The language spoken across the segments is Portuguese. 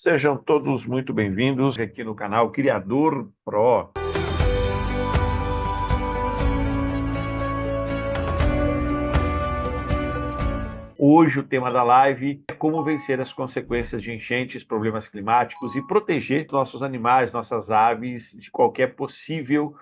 Sejam todos muito bem-vindos aqui no canal Criador Pro. Hoje o tema da live é como vencer as consequências de enchentes, problemas climáticos e proteger nossos animais, nossas aves de qualquer possível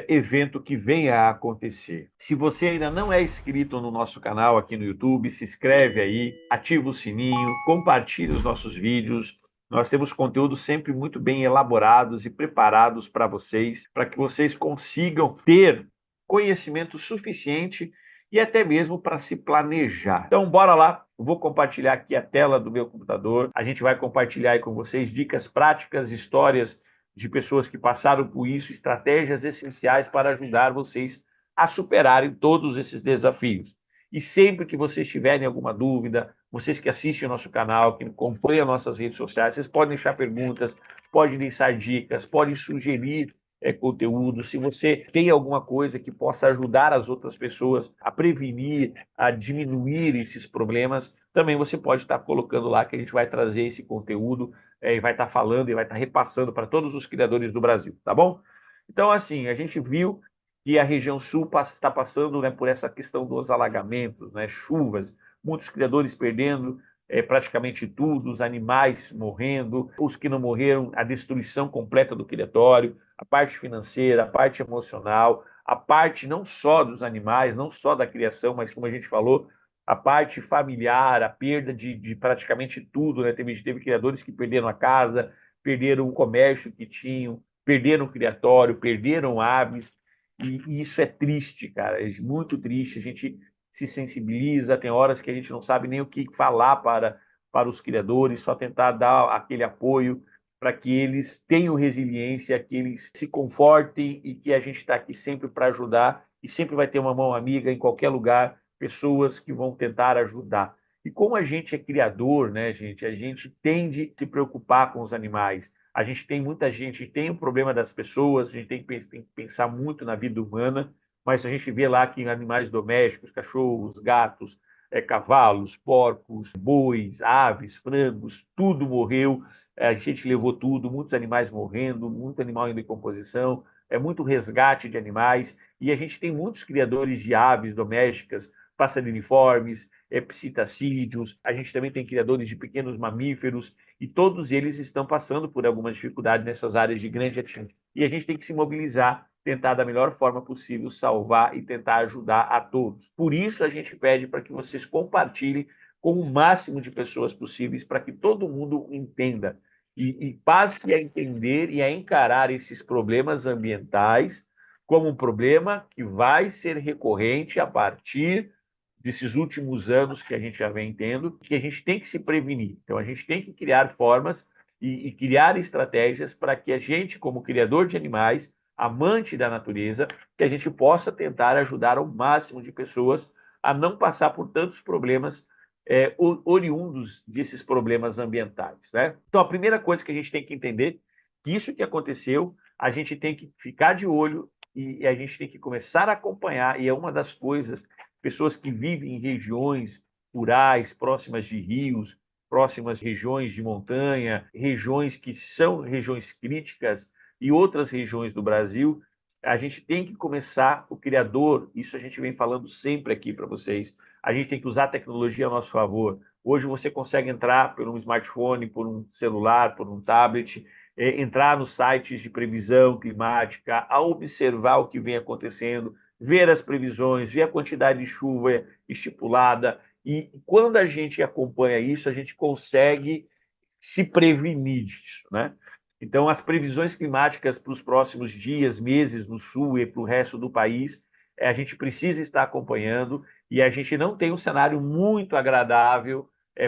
evento que venha a acontecer. Se você ainda não é inscrito no nosso canal aqui no YouTube, se inscreve aí, ativa o sininho, compartilhe os nossos vídeos. Nós temos conteúdos sempre muito bem elaborados e preparados para vocês, para que vocês consigam ter conhecimento suficiente e até mesmo para se planejar. Então, bora lá. Vou compartilhar aqui a tela do meu computador. A gente vai compartilhar aí com vocês dicas práticas, histórias de pessoas que passaram por isso, estratégias essenciais para ajudar vocês a superarem todos esses desafios. E sempre que vocês tiverem alguma dúvida, vocês que assistem o nosso canal, que acompanham nossas redes sociais, vocês podem deixar perguntas, podem deixar dicas, podem sugerir conteúdo. Se você tem alguma coisa que possa ajudar as outras pessoas a prevenir, a diminuir esses problemas, também você pode estar colocando lá que a gente vai trazer esse conteúdo e vai estar falando e vai estar repassando para todos os criadores do Brasil, tá bom? Então, assim, a gente viu que a região sul está passando, né, por essa questão dos alagamentos, né, chuvas, muitos criadores perdendo praticamente tudo, os animais morrendo, os que não morreram, a destruição completa do criatório, a parte financeira, a parte emocional, a parte não só dos animais, não só da criação, mas como a gente falou, a parte familiar, a perda de praticamente tudo, né? Teve criadores que perderam a casa, perderam o comércio que tinham, perderam o criatório, perderam aves, e isso é triste, cara, é muito triste. A gente se sensibiliza, tem horas que a gente não sabe nem o que falar para os criadores, só tentar dar aquele apoio para que eles tenham resiliência, que eles se confortem e que a gente está aqui sempre para ajudar e sempre vai ter uma mão amiga em qualquer lugar, pessoas que vão tentar ajudar. E como a gente é criador, né, gente, a gente tende a se preocupar com os animais. A gente tem muita gente, tem o problema das pessoas, a gente tem que pensar muito na vida humana, mas a gente vê lá que em animais domésticos, cachorros, gatos, cavalos, porcos, bois, aves, frangos, tudo morreu, a gente levou tudo, muitos animais morrendo, muito animal em decomposição, muito resgate de animais, e a gente tem muitos criadores de aves domésticas, passarinhos, psitacídeos, a gente também tem criadores de pequenos mamíferos, e todos eles estão passando por algumas dificuldades nessas áreas de grande atingente. E a gente tem que se mobilizar, tentar da melhor forma possível salvar e tentar ajudar a todos. Por isso a gente pede para que vocês compartilhem com o máximo de pessoas possíveis para que todo mundo entenda e passe a entender e a encarar esses problemas ambientais como um problema que vai ser recorrente a partir desses últimos anos que a gente já vem tendo, que a gente tem que se prevenir. Então, a gente tem que criar formas e criar estratégias para que a gente, como criador de animais, amante da natureza, que a gente possa tentar ajudar ao máximo de pessoas a não passar por tantos problemas oriundos desses problemas ambientais, né? Então, a primeira coisa que a gente tem que entender, que isso que aconteceu, a gente tem que ficar de olho e a gente tem que começar a acompanhar, e é uma das coisas, pessoas que vivem em regiões rurais, próximas de rios, próximas regiões de montanha, regiões que são regiões críticas e outras regiões do Brasil, a gente tem que começar, o criador, isso a gente vem falando sempre aqui para vocês, a gente tem que usar a tecnologia a nosso favor. Hoje você consegue entrar por um smartphone, por um celular, por um tablet, entrar nos sites de previsão climática, a observar o que vem acontecendo, ver as previsões, ver a quantidade de chuva estipulada. E quando a gente acompanha isso, a gente consegue se prevenir disso, né? Então, as previsões climáticas para os próximos dias, meses no sul e para o resto do país, a gente precisa estar acompanhando e a gente não tem um cenário muito agradável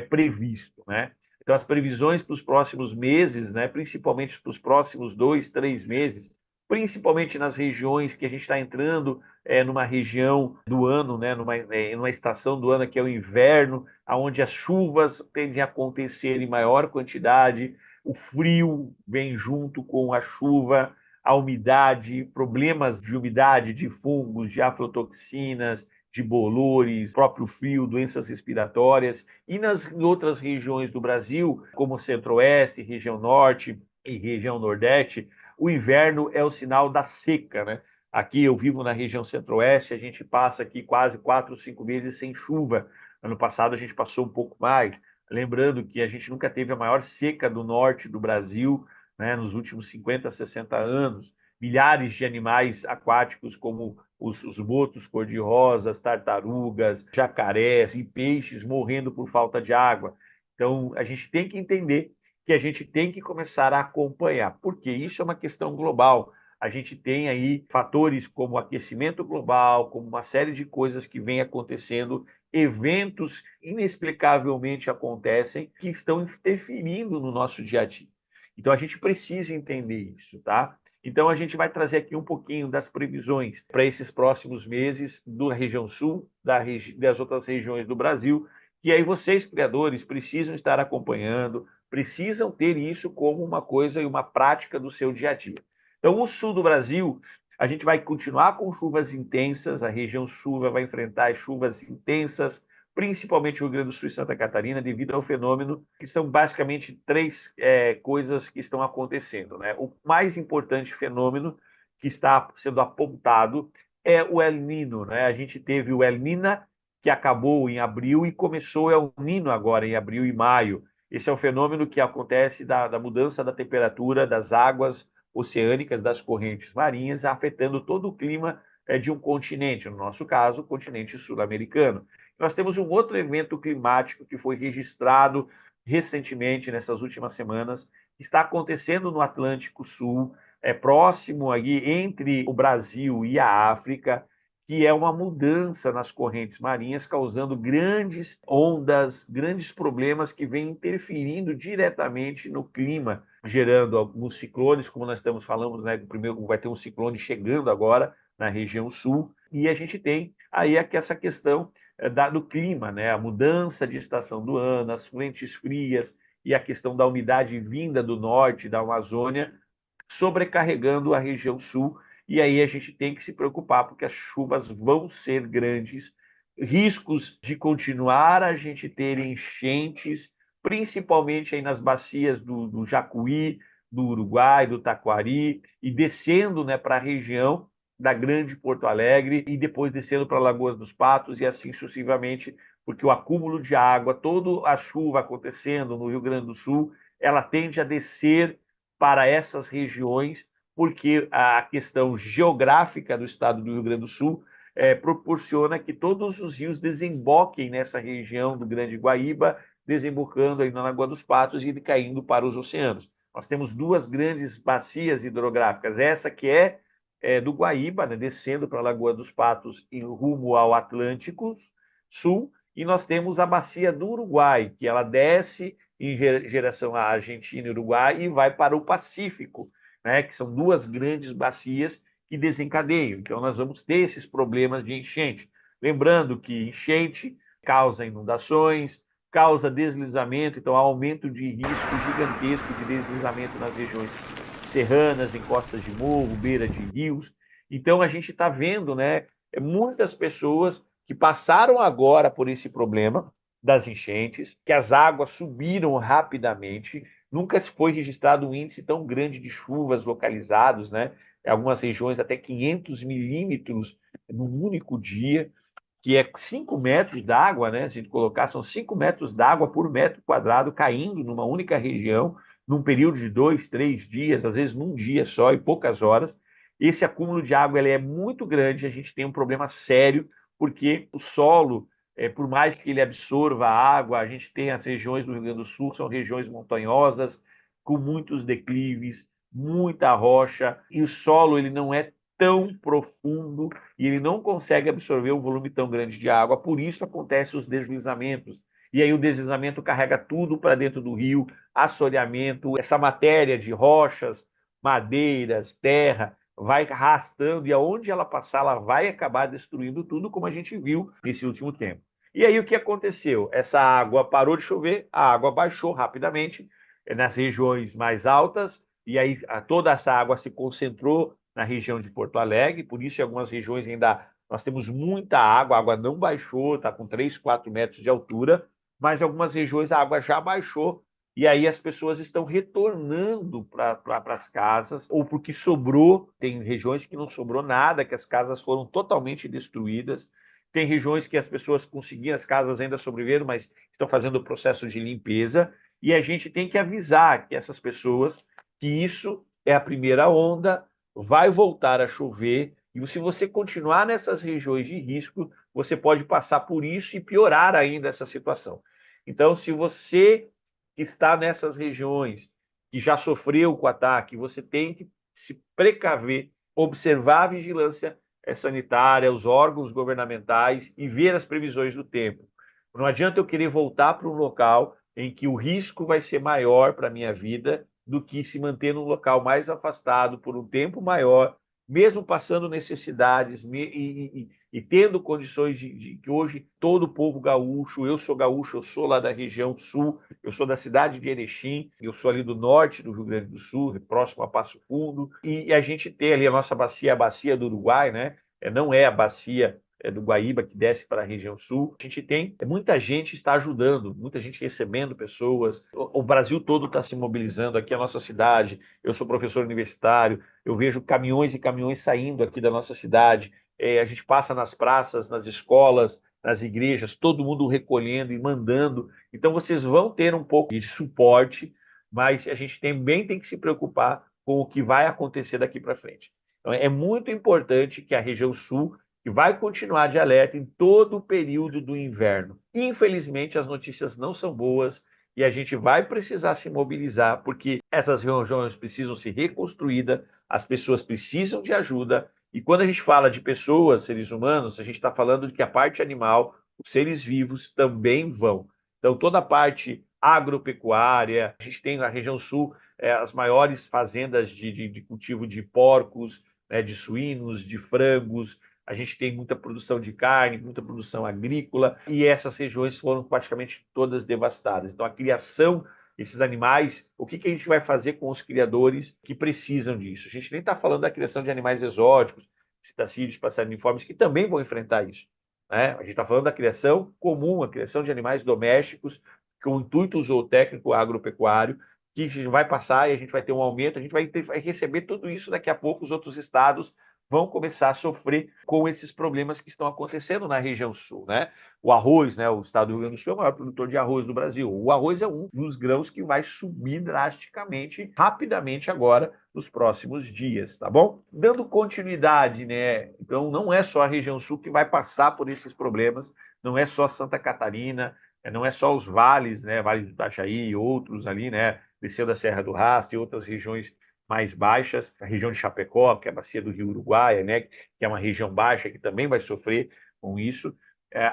previsto, né? Então, as previsões para os próximos meses, né, principalmente para os próximos 2, 3 meses, principalmente nas regiões que a gente está entrando numa região do ano, né, numa estação do ano que é o inverno, onde as chuvas tendem a acontecer em maior quantidade, o frio vem junto com a chuva, a umidade, problemas de umidade, de fungos, de aflatoxinas, de bolores, próprio frio, doenças respiratórias, e nas outras regiões do Brasil, como Centro-Oeste, região Norte e região Nordeste, o inverno é o sinal da seca, né? Aqui eu vivo na região Centro-Oeste, a gente passa aqui quase 4 ou 5 meses sem chuva. Ano passado a gente passou um pouco mais. Lembrando que a gente nunca teve a maior seca do norte do Brasil, né, nos últimos 50, 60 anos. Milhares de animais aquáticos, como os botos cor-de-rosas, tartarugas, jacarés e peixes morrendo por falta de água. Então, a gente tem que entender que a gente tem que começar a acompanhar, porque isso é uma questão global. A gente tem aí fatores como aquecimento global, como uma série de coisas que vem acontecendo, eventos inexplicavelmente acontecem que estão interferindo no nosso dia a dia. Então a gente precisa entender isso, tá? Então a gente vai trazer aqui um pouquinho das previsões para esses próximos meses da região sul, das outras regiões do Brasil, e aí vocês, criadores, precisam estar acompanhando, precisam ter isso como uma coisa e uma prática do seu dia a dia. Então, o sul do Brasil, a gente vai continuar com chuvas intensas, a região sul vai enfrentar chuvas intensas, principalmente o Rio Grande do Sul e Santa Catarina, devido ao fenômeno, que são basicamente três coisas que estão acontecendo, né? O mais importante fenômeno que está sendo apontado é o El Nino, né? A gente teve o El Nina, que acabou em abril, e começou o El Nino agora em abril e maio. Esse é o fenômeno que acontece da mudança da temperatura das águas oceânicas, das correntes marinhas, afetando todo o clima de um continente, no nosso caso, o continente sul-americano. Nós temos um outro evento climático que foi registrado recentemente, nessas últimas semanas, que está acontecendo no Atlântico Sul, próximo aí entre o Brasil e a África, que é uma mudança nas correntes marinhas, causando grandes ondas, grandes problemas que vêm interferindo diretamente no clima, gerando alguns ciclones, como nós estamos falando, né? Primeiro vai ter um ciclone chegando agora na região sul, e a gente tem aí essa questão do clima, né? A mudança de estação do ano, as frentes frias e a questão da umidade vinda do norte, da Amazônia, sobrecarregando a região sul, e aí a gente tem que se preocupar, porque as chuvas vão ser grandes, riscos de continuar a gente ter enchentes, principalmente aí nas bacias do Jacuí, do Uruguai, do Taquari, e descendo, né, para a região da Grande Porto Alegre, e depois descendo para Lagoas dos Patos, e assim sucessivamente, porque o acúmulo de água, toda a chuva acontecendo no Rio Grande do Sul, ela tende a descer para essas regiões, porque a questão geográfica do estado do Rio Grande do Sul proporciona que todos os rios desemboquem nessa região do Grande Guaíba, desembocando aí na Lagoa dos Patos e caindo para os oceanos. Nós temos duas grandes bacias hidrográficas, essa que é do Guaíba, né, descendo para a Lagoa dos Patos em rumo ao Atlântico Sul, e nós temos a bacia do Uruguai, que ela desce em direção à Argentina e Uruguai e vai para o Pacífico, né, que são duas grandes bacias que desencadeiam. Então, nós vamos ter esses problemas de enchente. Lembrando que enchente causa inundações, causa deslizamento, então há aumento de risco gigantesco de deslizamento nas regiões serranas, em costas de morro, beira de rios. Então, a gente está vendo, né, muitas pessoas que passaram agora por esse problema das enchentes, que as águas subiram rapidamente, nunca se foi registrado um índice tão grande de chuvas localizados, né? Em algumas regiões até 500 milímetros num único dia, que é 5 metros d'água, né? Se a gente colocar, são 5 metros d'água por metro quadrado caindo numa única região, num período de 2, 3 dias, às vezes num dia só e poucas horas. Esse acúmulo de água ele é muito grande, a gente tem um problema sério, porque o solo, por mais que ele absorva a água, a gente tem as regiões do Rio Grande do Sul, são regiões montanhosas, com muitos declives, muita rocha, e o solo ele não é tão profundo e ele não consegue absorver um volume tão grande de água, por isso acontecem os deslizamentos. E aí o deslizamento carrega tudo para dentro do rio, assoreamento, essa matéria de rochas, madeiras, terra, vai arrastando e aonde ela passar, ela vai acabar destruindo tudo, como a gente viu nesse último tempo. E aí o que aconteceu? Essa água parou de chover, a água baixou rapidamente nas regiões mais altas, e aí toda essa água se concentrou na região de Porto Alegre, por isso em algumas regiões ainda nós temos muita água, a água não baixou, está com 3, 4 metros de altura, mas em algumas regiões a água já baixou, e aí as pessoas estão retornando para as casas, ou porque sobrou, tem regiões que não sobrou nada, que as casas foram totalmente destruídas, tem regiões que as pessoas conseguiram, as casas ainda sobreviveram, mas estão fazendo o processo de limpeza, e a gente tem que avisar que essas pessoas que isso é a primeira onda, vai voltar a chover, e se você continuar nessas regiões de risco, você pode passar por isso e piorar ainda essa situação. Então, se você que está nessas regiões, que já sofreu com o ataque, você tem que se precaver, observar a vigilância sanitária, os órgãos governamentais e ver as previsões do tempo. Não adianta eu querer voltar para um local em que o risco vai ser maior para a minha vida do que se manter num local mais afastado por um tempo maior, mesmo passando necessidades e tendo condições de que hoje todo o povo gaúcho, eu sou gaúcho, eu sou lá da região sul, eu sou da cidade de Erechim, eu sou ali do norte do Rio Grande do Sul, próximo a Passo Fundo, e a gente tem ali a nossa bacia, a bacia do Uruguai, né? Não é a bacia do Guaíba, que desce para a região sul. A gente tem muita gente está ajudando, muita gente recebendo pessoas. O Brasil todo está se mobilizando aqui, a nossa cidade. Eu sou professor universitário, eu vejo caminhões e caminhões saindo aqui da nossa cidade. A gente passa nas praças, nas escolas, nas igrejas, todo mundo recolhendo e mandando. Então, vocês vão ter um pouco de suporte, mas a gente também tem que se preocupar com o que vai acontecer daqui para frente. Então, é muito importante que a região sul que vai continuar de alerta em todo o período do inverno. Infelizmente, as notícias não são boas e a gente vai precisar se mobilizar, porque essas regiões precisam ser reconstruídas, as pessoas precisam de ajuda, e quando a gente fala de pessoas, seres humanos, a gente está falando de que a parte animal, os seres vivos também vão. Então, toda a parte agropecuária, a gente tem na região sul as maiores fazendas de cultivo de porcos, de suínos, de frangos, a gente tem muita produção de carne, muita produção agrícola, e essas regiões foram praticamente todas devastadas. Então, a criação desses animais, o que a gente vai fazer com os criadores que precisam disso? A gente nem está falando da criação de animais exóticos, citacídeos, passarinhos, que também vão enfrentar isso. Né? A gente está falando da criação comum, a criação de animais domésticos, com o intuito zootécnico agropecuário, que a gente vai passar e a gente vai ter um aumento, a gente vai receber tudo isso daqui a pouco, os outros estados vão começar a sofrer com esses problemas que estão acontecendo na região sul, né? O arroz, né? O estado do Rio Grande do Sul é o maior produtor de arroz do Brasil. O arroz é um dos grãos que vai subir drasticamente, rapidamente agora, nos próximos dias, tá bom? Dando continuidade, né? Então, não é só a região sul que vai passar por esses problemas, não é só Santa Catarina, não é só os vales, né? Vale do Itajaí e outros ali, né? Desceu da Serra do Rastro e outras regiões mais baixas, a região de Chapecó, que é a bacia do Rio Uruguai, né, que é uma região baixa que também vai sofrer com isso.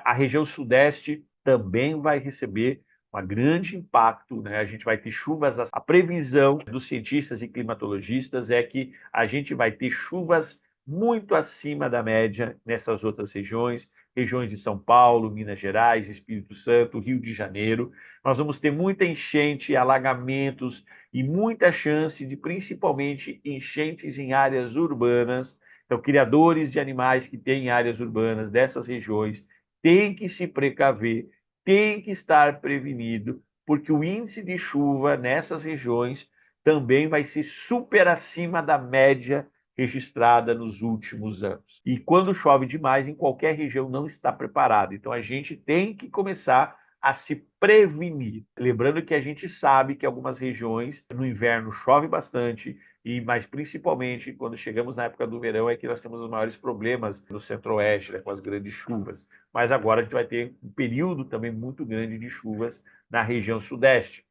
A região sudeste também vai receber um grande impacto, né? A gente vai ter chuvas, a previsão dos cientistas e climatologistas é que a gente vai ter chuvas muito acima da média nessas outras regiões, regiões de São Paulo, Minas Gerais, Espírito Santo, Rio de Janeiro. Nós vamos ter muita enchente, alagamentos, e muita chance de, principalmente, enchentes em áreas urbanas. Então, criadores de animais que têm áreas urbanas dessas regiões têm que se precaver, têm que estar prevenido, porque o índice de chuva nessas regiões também vai ser super acima da média registrada nos últimos anos. E quando chove demais, em qualquer região não está preparado. Então, a gente tem que começar a se prevenir. Lembrando que a gente sabe que algumas regiões no inverno chove bastante, mas principalmente quando chegamos na época do verão é que nós temos os maiores problemas no centro-oeste, né, com as grandes chuvas. Mas agora a gente vai ter um período também muito grande de chuvas na região sudeste.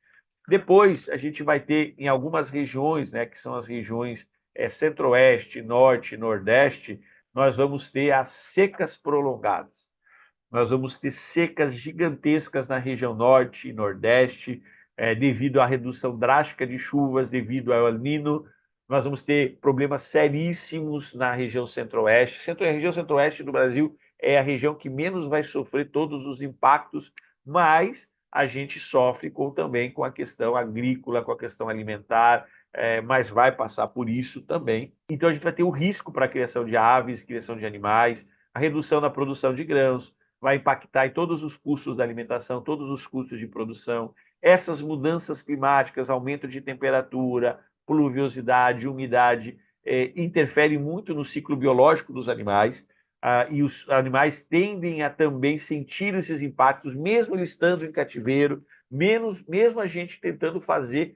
Depois a gente vai ter em algumas regiões, né, que são as regiões centro-oeste, norte, nordeste, nós vamos ter as secas prolongadas. Nós vamos ter secas gigantescas na região norte e nordeste, devido à redução drástica de chuvas, devido ao El Niño. Nós vamos ter problemas seríssimos na região centro-oeste. A região centro-oeste do Brasil é a região que menos vai sofrer todos os impactos, mas a gente sofre também com a questão agrícola, com a questão alimentar, mas vai passar por isso também. Então a gente vai ter o risco para a criação de aves, criação de animais, a redução da produção de grãos, vai impactar em todos os custos da alimentação, todos os custos de produção. Essas mudanças climáticas, aumento de temperatura, pluviosidade, umidade, interferem muito no ciclo biológico dos animais, e os animais tendem a também sentir esses impactos, mesmo eles estando em cativeiro, mesmo a gente tentando fazer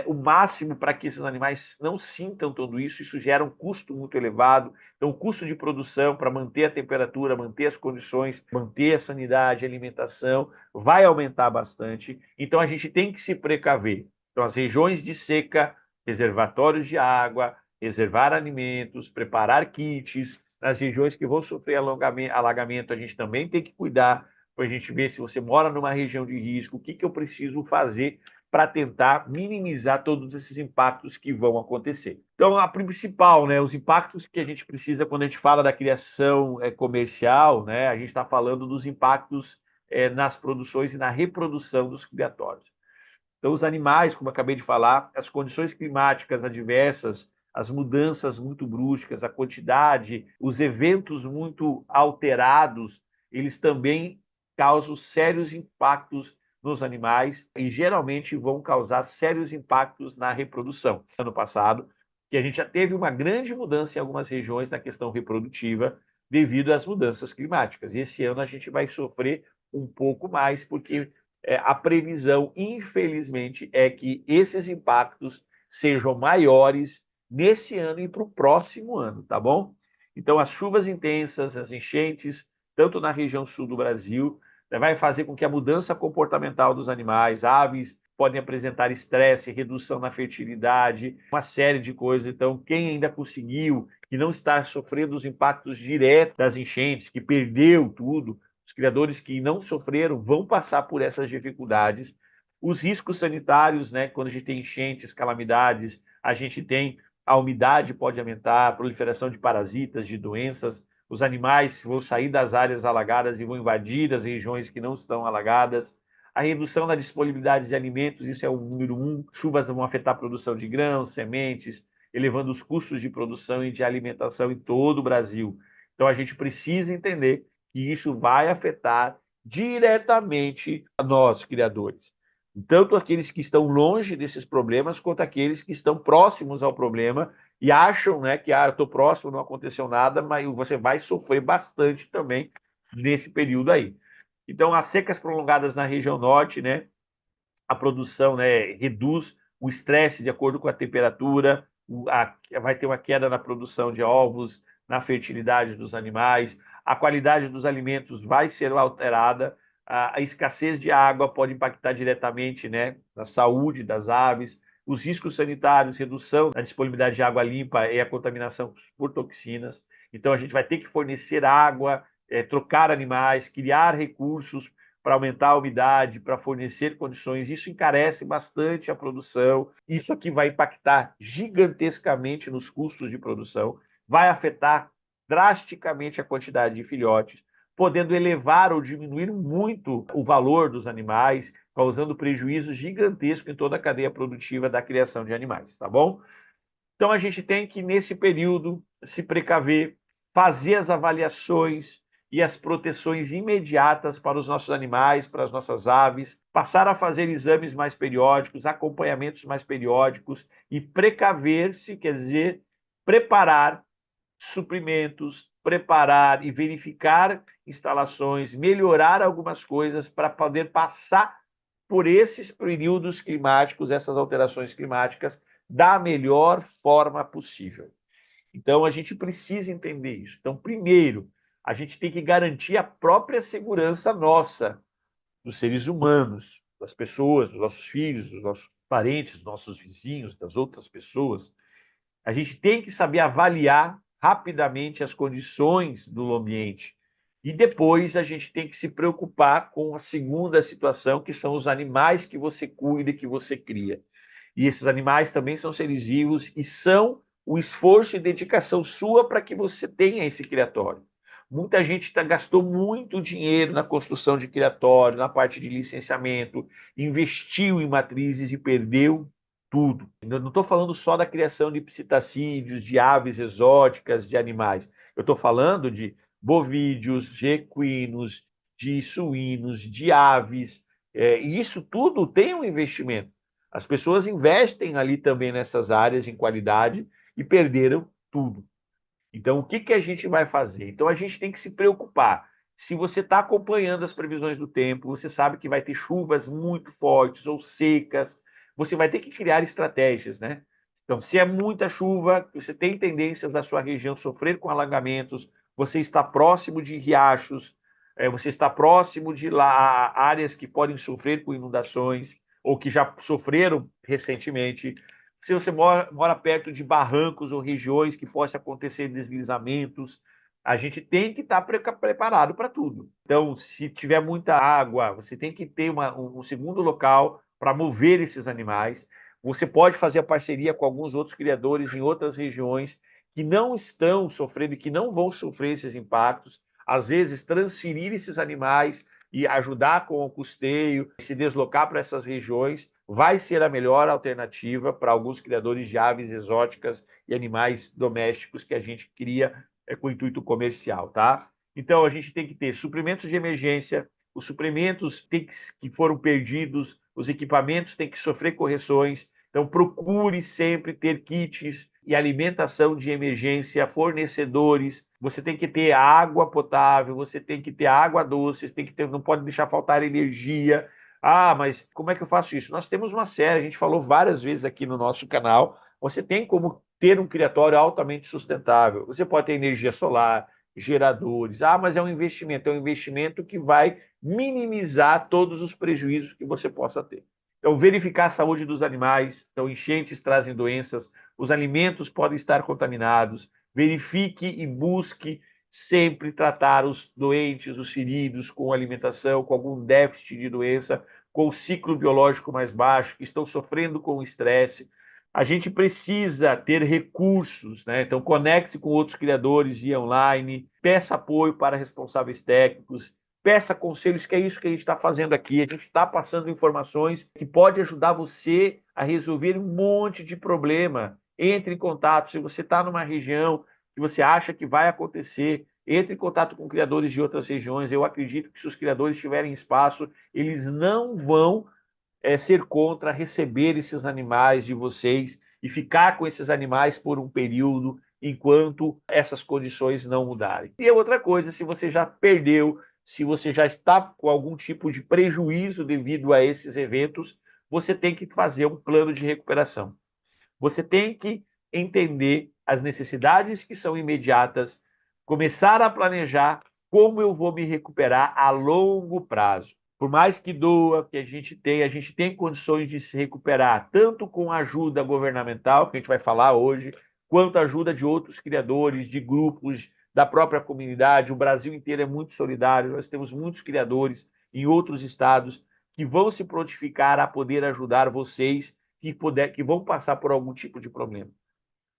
o máximo para que esses animais não sintam tudo isso. Isso gera um custo muito elevado. Então, o custo de produção para manter a temperatura, manter as condições, manter a sanidade, a alimentação, vai aumentar bastante. Então, a gente tem que se precaver. Então, as regiões de seca, reservatórios de água, reservar alimentos, preparar kits. Nas regiões que vão sofrer alagamento, a gente também tem que cuidar para a gente ver se você mora numa região de risco, o que eu preciso fazer para tentar minimizar todos esses impactos que vão acontecer. Então, a principal, né, os impactos que a gente precisa quando a gente fala da criação comercial, né, a gente está falando dos impactos nas produções e na reprodução dos criatórios. Então, os animais, como eu acabei de falar, as condições climáticas adversas, as mudanças muito bruscas, a quantidade, os eventos muito alterados, eles também causam sérios impactos nos animais e geralmente vão causar sérios impactos na reprodução. Ano passado, que a gente já teve uma grande mudança em algumas regiões na questão reprodutiva devido às mudanças climáticas. E esse ano a gente vai sofrer um pouco mais, porque a previsão, infelizmente, é que esses impactos sejam maiores nesse ano e para o próximo ano, tá bom? Então, as chuvas intensas, as enchentes, tanto na região sul do Brasil, vai fazer com que a mudança comportamental dos animais, aves podem apresentar estresse, redução na fertilidade, uma série de coisas. Então, quem ainda conseguiu, que não está sofrendo os impactos diretos das enchentes, que perdeu tudo, os criadores que não sofreram vão passar por essas dificuldades. Os riscos sanitários, né, quando a gente tem enchentes, calamidades, a gente tem a umidade pode aumentar, a proliferação de parasitas, de doenças, os animais vão sair das áreas alagadas e vão invadir as regiões que não estão alagadas. A redução da disponibilidade de alimentos, isso é o número um. Chuvas vão afetar a produção de grãos, sementes, elevando os custos de produção e de alimentação em todo o Brasil. Então a gente precisa entender que isso vai afetar diretamente a nós, criadores. Tanto aqueles que estão longe desses problemas, quanto aqueles que estão próximos ao problema e acham, né, que eu estou próximo, não aconteceu nada, mas você vai sofrer bastante também nesse período aí. Então, as secas prolongadas na região norte, né, a produção, né, reduz o estresse de acordo com a temperatura, vai ter uma queda na produção de ovos, na fertilidade dos animais, a qualidade dos alimentos vai ser alterada, a escassez de água pode impactar diretamente, né, na saúde das aves, os riscos sanitários, redução da disponibilidade de água limpa e a contaminação por toxinas. Então, a gente vai ter que fornecer água, trocar animais, criar recursos para aumentar a umidade, para fornecer condições. Isso encarece bastante a produção. Isso aqui vai impactar gigantescamente nos custos de produção, vai afetar drasticamente a quantidade de filhotes, podendo elevar ou diminuir muito o valor dos animais, causando prejuízo gigantesco em toda a cadeia produtiva da criação de animais, tá bom? Então a gente tem que, nesse período, se precaver, fazer as avaliações e as proteções imediatas para os nossos animais, para as nossas aves, passar a fazer exames mais periódicos, acompanhamentos mais periódicos e precaver-se, quer dizer, preparar suprimentos, preparar e verificar instalações, melhorar algumas coisas para poder passar por esses períodos climáticos, essas alterações climáticas, da melhor forma possível. Então, a gente precisa entender isso. Então, primeiro, a gente tem que garantir a própria segurança nossa, dos seres humanos, das pessoas, dos nossos filhos, dos nossos parentes, dos nossos vizinhos, das outras pessoas. A gente tem que saber avaliar rapidamente as condições do ambiente. E depois a gente tem que se preocupar com a segunda situação, que são os animais que você cuida e que você cria. E esses animais também são seres vivos e são o esforço e dedicação sua para que você tenha esse criatório. Muita gente gastou muito dinheiro na construção de criatório, na parte de licenciamento, investiu em matrizes e perdeu tudo. Eu não estou falando só da criação de psitacídeos, de aves exóticas, de animais. Eu estou falando de bovídeos, de equinos, de suínos, de aves, e isso tudo tem um investimento. As pessoas investem ali também nessas áreas em qualidade e perderam tudo. Então, o que, que a gente vai fazer? Então, a gente tem que se preocupar. Se você está acompanhando as previsões do tempo, você sabe que vai ter chuvas muito fortes ou secas, você vai ter que criar estratégias, né? Então, se é muita chuva, você tem tendências da sua região sofrer com alagamentos, você está próximo de riachos, você está próximo de áreas que podem sofrer com inundações ou que já sofreram recentemente. Se você mora perto de barrancos ou regiões que possa acontecer deslizamentos, a gente tem que estar preparado para tudo. Então, se tiver muita água, você tem que ter um segundo local para mover esses animais. Você pode fazer a parceria com alguns outros criadores em outras regiões que não estão sofrendo e que não vão sofrer esses impactos. Às vezes, transferir esses animais e ajudar com o custeio, se deslocar para essas regiões, vai ser a melhor alternativa para alguns criadores de aves exóticas e animais domésticos que a gente cria com intuito comercial, tá? Então, a gente tem que ter suprimentos de emergência, os suprimentos que foram perdidos, os equipamentos têm que sofrer correções. Então, procure sempre ter kits e alimentação de emergência, fornecedores. Você tem que ter água potável, você tem que ter água doce, você tem que ter, não pode deixar faltar energia. Ah, mas como é que eu faço isso? Nós temos uma série, a gente falou várias vezes aqui no nosso canal. Você tem como ter um criatório altamente sustentável. Você pode ter energia solar, geradores. Ah, mas é um investimento que vai minimizar todos os prejuízos que você possa ter. Então, verificar a saúde dos animais. Então, enchentes trazem doenças, os alimentos podem estar contaminados. Verifique e busque sempre tratar os doentes, os feridos com alimentação, com algum déficit de doença, com o ciclo biológico mais baixo, que estão sofrendo com o estresse. A gente precisa ter recursos, né? Então, conecte-se com outros criadores via online, peça apoio para responsáveis técnicos, peça conselhos, que é isso que a gente está fazendo aqui. A gente está passando informações que pode ajudar você a resolver um monte de problema. Entre em contato. Se você está numa região que você acha que vai acontecer, entre em contato com criadores de outras regiões. Eu acredito que se os criadores tiverem espaço, eles não vão ser contra receber esses animais de vocês e ficar com esses animais por um período enquanto essas condições não mudarem. E a outra coisa, se você já perdeu, se você já está com algum tipo de prejuízo devido a esses eventos, você tem que fazer um plano de recuperação. Você tem que entender as necessidades que são imediatas, começar a planejar como eu vou me recuperar a longo prazo. Por mais que doa, que a gente tem condições de se recuperar, tanto com ajuda governamental, que a gente vai falar hoje, quanto ajuda de outros criadores, de grupos, da própria comunidade. O Brasil inteiro é muito solidário, nós temos muitos criadores em outros estados que vão se prontificar a poder ajudar vocês que vão passar por algum tipo de problema.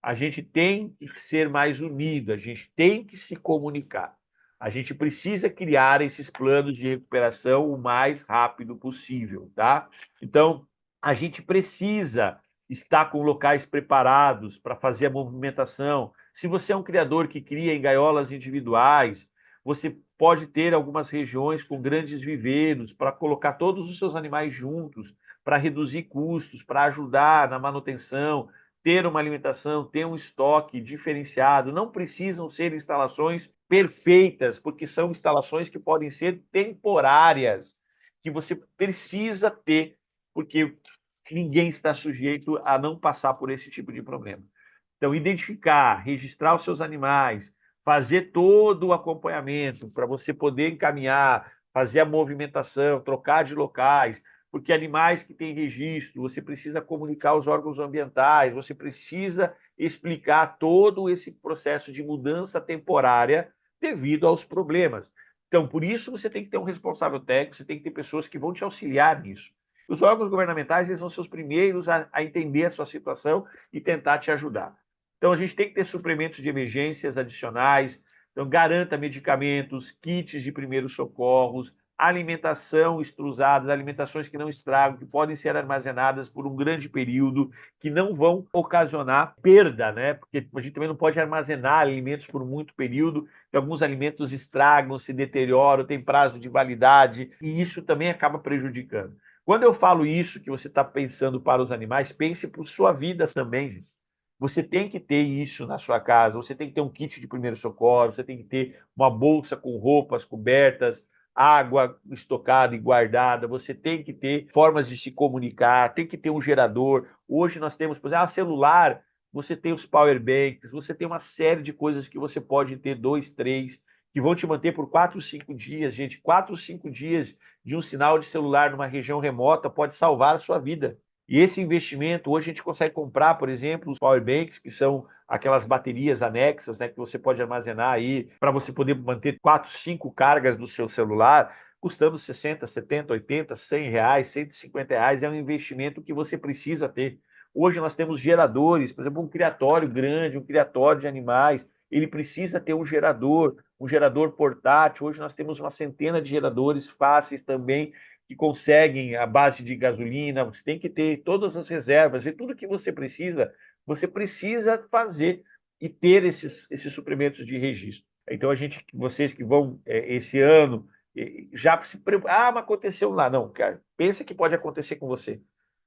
A gente tem que ser mais unido, a gente tem que se comunicar. A gente precisa criar esses planos de recuperação o mais rápido possível, tá? Então, a gente precisa estar com locais preparados para fazer a movimentação. Se você é um criador que cria em gaiolas individuais, você pode ter algumas regiões com grandes viveiros para colocar todos os seus animais juntos, para reduzir custos, para ajudar na manutenção, ter uma alimentação, ter um estoque diferenciado. Não precisam ser instalações perfeitas, porque são instalações que podem ser temporárias, que você precisa ter, porque ninguém está sujeito a não passar por esse tipo de problema. Então, identificar, registrar os seus animais, fazer todo o acompanhamento para você poder encaminhar, fazer a movimentação, trocar de locais, porque animais que têm registro, você precisa comunicar aos órgãos ambientais, você precisa explicar todo esse processo de mudança temporária devido aos problemas. Então, por isso, você tem que ter um responsável técnico, você tem que ter pessoas que vão te auxiliar nisso. Os órgãos governamentais eles vão ser os primeiros a entender a sua situação e tentar te ajudar. Então, a gente tem que ter suprimentos de emergências adicionais, então garanta medicamentos, kits de primeiros socorros, alimentação extrusada, alimentações que não estragam, que podem ser armazenadas por um grande período, que não vão ocasionar perda, né? Porque a gente também não pode armazenar alimentos por muito período, que alguns alimentos estragam, se deterioram, tem prazo de validade, e isso também acaba prejudicando. Quando eu falo isso, que você está pensando para os animais, pense para a sua vida também, gente. Você tem que ter isso na sua casa, você tem que ter um kit de primeiro socorro, você tem que ter uma bolsa com roupas cobertas, água estocada e guardada, você tem que ter formas de se comunicar, tem que ter um gerador. Hoje nós temos, por exemplo, celular, você tem os power banks, você tem uma série de coisas que você pode ter, 2, 3, que vão te manter por 4, 5 dias, gente. 4, 5 dias de um sinal de celular numa região remota pode salvar a sua vida. E esse investimento, hoje a gente consegue comprar, por exemplo, os power banks, que são aquelas baterias anexas, né, que você pode armazenar aí para você poder manter 4, 5 cargas do seu celular, custando 60, 70, 80, 100 reais, 150 reais. É um investimento que você precisa ter. Hoje nós temos geradores, por exemplo, um criatório grande, um criatório de animais, ele precisa ter um gerador portátil. Hoje nós temos uma centena de geradores fáceis também, que conseguem a base de gasolina. Você tem que ter todas as reservas, e tudo que você precisa fazer e ter esses suprimentos de registro. Então, vocês que vão esse ano, já se mas aconteceu lá. Não, cara, pensa que pode acontecer com você.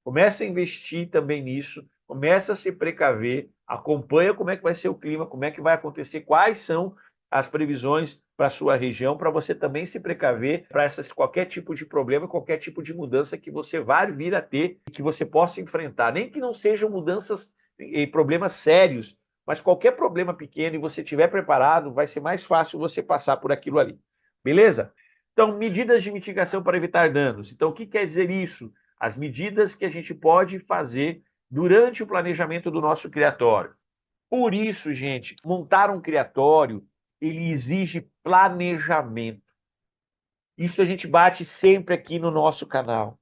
Começa a investir também nisso, começa a se precaver, acompanha como é que vai ser o clima, como é que vai acontecer, quais são as previsões para a sua região, para você também se precaver para qualquer tipo de problema, qualquer tipo de mudança que você vai vir a ter e que você possa enfrentar. Nem que não sejam mudanças e problemas sérios, mas qualquer problema pequeno e você estiver preparado, vai ser mais fácil você passar por aquilo ali. Beleza? Então, medidas de mitigação para evitar danos. Então, o que quer dizer isso? As medidas que a gente pode fazer durante o planejamento do nosso criatório. Por isso, gente, montar um criatório, ele exige planejamento. Isso a gente bate sempre aqui no nosso canal.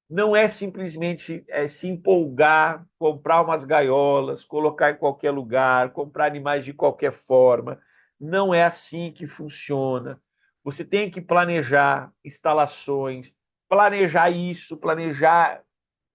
Não é simplesmente se empolgar, comprar umas gaiolas, colocar em qualquer lugar, comprar animais de qualquer forma. Não é assim que funciona. Você tem que planejar instalações, planejar isso, planejar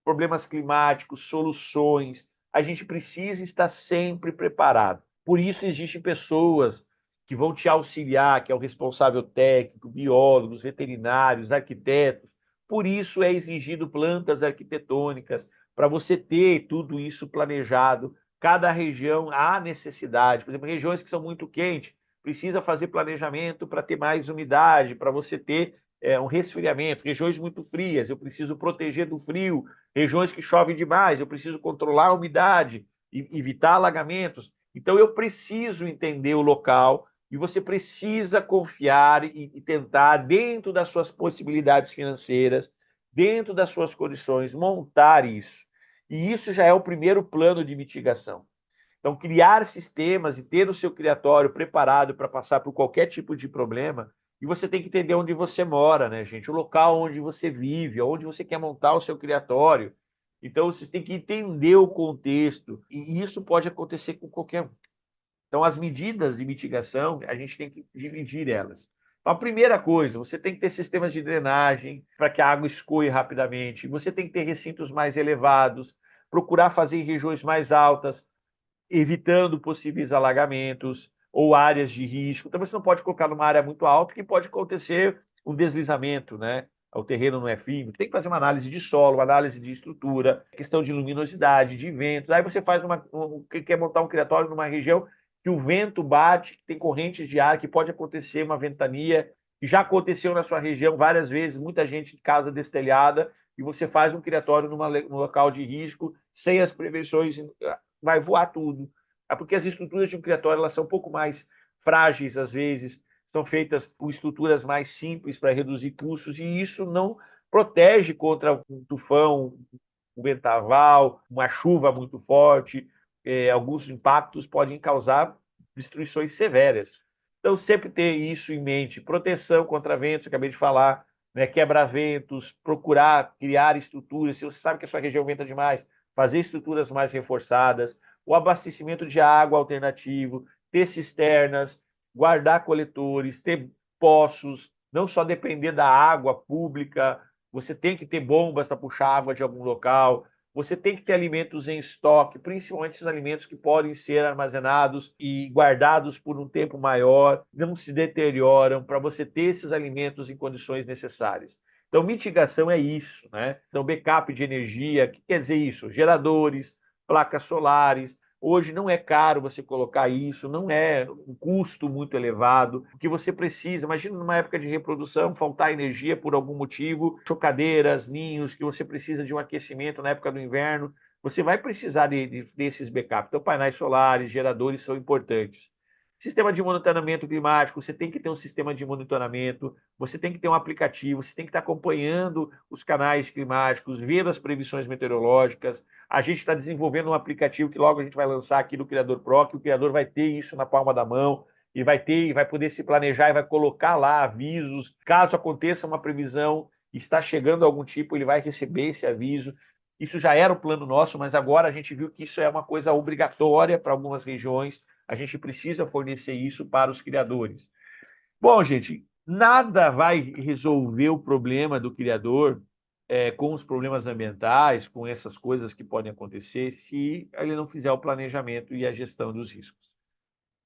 problemas climáticos, soluções. A gente precisa estar sempre preparado. Por isso existem pessoas que vão te auxiliar, que é o responsável técnico, biólogos, veterinários, arquitetos. Por isso é exigido plantas arquitetônicas, para você ter tudo isso planejado. Cada região há necessidade. Por exemplo, regiões que são muito quentes, precisa fazer planejamento para ter mais umidade, para você ter um resfriamento. Regiões muito frias, eu preciso proteger do frio. Regiões que chovem demais, eu preciso controlar a umidade, evitar alagamentos. Então, eu preciso entender o local e você precisa confiar e tentar, dentro das suas possibilidades financeiras, dentro das suas condições, montar isso. E isso já é o primeiro plano de mitigação. Então, criar sistemas e ter o seu criatório preparado para passar por qualquer tipo de problema. E você tem que entender onde você mora, né, gente? O local onde você vive, onde você quer montar o seu criatório. Então, você tem que entender o contexto. E isso pode acontecer com qualquer um. Então, as medidas de mitigação, a gente tem que dividir elas. Então, a primeira coisa, você tem que ter sistemas de drenagem para que a água escoe rapidamente. Você tem que ter recintos mais elevados, procurar fazer em regiões mais altas, evitando possíveis alagamentos ou áreas de risco. Também você não pode colocar numa área muito alta, que pode acontecer um deslizamento, né? O terreno não é firme. Tem que fazer uma análise de solo, uma análise de estrutura, questão de luminosidade, de ventos. Aí você faz quer montar um criatório numa região que o vento bate, que tem correntes de ar, que pode acontecer uma ventania, que já aconteceu na sua região várias vezes, muita gente de casa destelhada, e você faz um criatório num local de risco, sem as prevenções, vai voar tudo. É porque as estruturas de um criatório elas são um pouco mais frágeis, às vezes, são feitas com estruturas mais simples para reduzir custos, e isso não protege contra um tufão, um vendaval, uma chuva muito forte. Alguns impactos podem causar destruições severas. Então, sempre ter isso em mente. Proteção contra ventos, acabei de falar, né? Quebra-ventos, procurar criar estruturas. Se você sabe que a sua região venta demais, fazer estruturas mais reforçadas, o abastecimento de água alternativo, ter cisternas, guardar coletores, ter poços, não só depender da água pública, você tem que ter bombas para puxar água de algum local, você tem que ter alimentos em estoque, principalmente esses alimentos que podem ser armazenados e guardados por um tempo maior, não se deterioram, para você ter esses alimentos em condições necessárias. Então, mitigação é isso, né? Então, backup de energia, o que quer dizer isso? Geradores, placas solares. Hoje não é caro você colocar isso, não é um custo muito elevado. O que você precisa, imagina numa época de reprodução, faltar energia por algum motivo, chocadeiras, ninhos, que você precisa de um aquecimento na época do inverno, você vai precisar desses backups. Então, painéis solares, geradores são importantes. Sistema de monitoramento climático, você tem que ter um sistema de monitoramento, você tem que ter um aplicativo, você tem que estar acompanhando os canais climáticos, vendo as previsões meteorológicas. A gente está desenvolvendo um aplicativo que logo a gente vai lançar aqui no Criador Pro, que o criador vai ter isso na palma da mão e vai poder se planejar e vai colocar lá avisos. Caso aconteça uma previsão, está chegando algum tipo, ele vai receber esse aviso. Isso já era o plano nosso, mas agora a gente viu que isso é uma coisa obrigatória para algumas regiões. A gente precisa fornecer isso para os criadores. Bom, gente, nada vai resolver o problema do criador com os problemas ambientais, com essas coisas que podem acontecer, se ele não fizer o planejamento e a gestão dos riscos.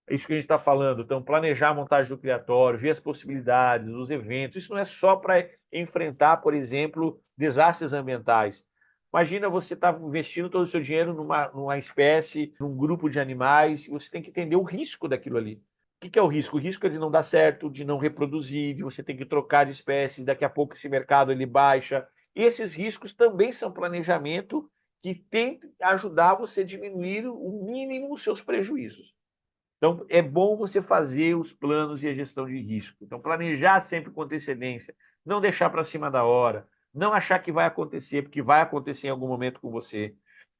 É isso que a gente está falando. Então, planejar a montagem do criatório, ver as possibilidades, os eventos. Isso não é só para enfrentar, por exemplo, desastres ambientais. Imagina você estar investindo todo o seu dinheiro numa espécie, num grupo de animais, e você tem que entender o risco daquilo ali. O que é o risco? O risco é de não dar certo, de não reproduzir, de você ter que trocar de espécies, daqui a pouco esse mercado ele baixa. Esses riscos também são planejamento que tem que ajudar você a diminuir o mínimo os seus prejuízos. Então, é bom você fazer os planos e a gestão de risco. Então, planejar sempre com antecedência, não deixar para cima da hora, não achar que vai acontecer, porque vai acontecer em algum momento com você.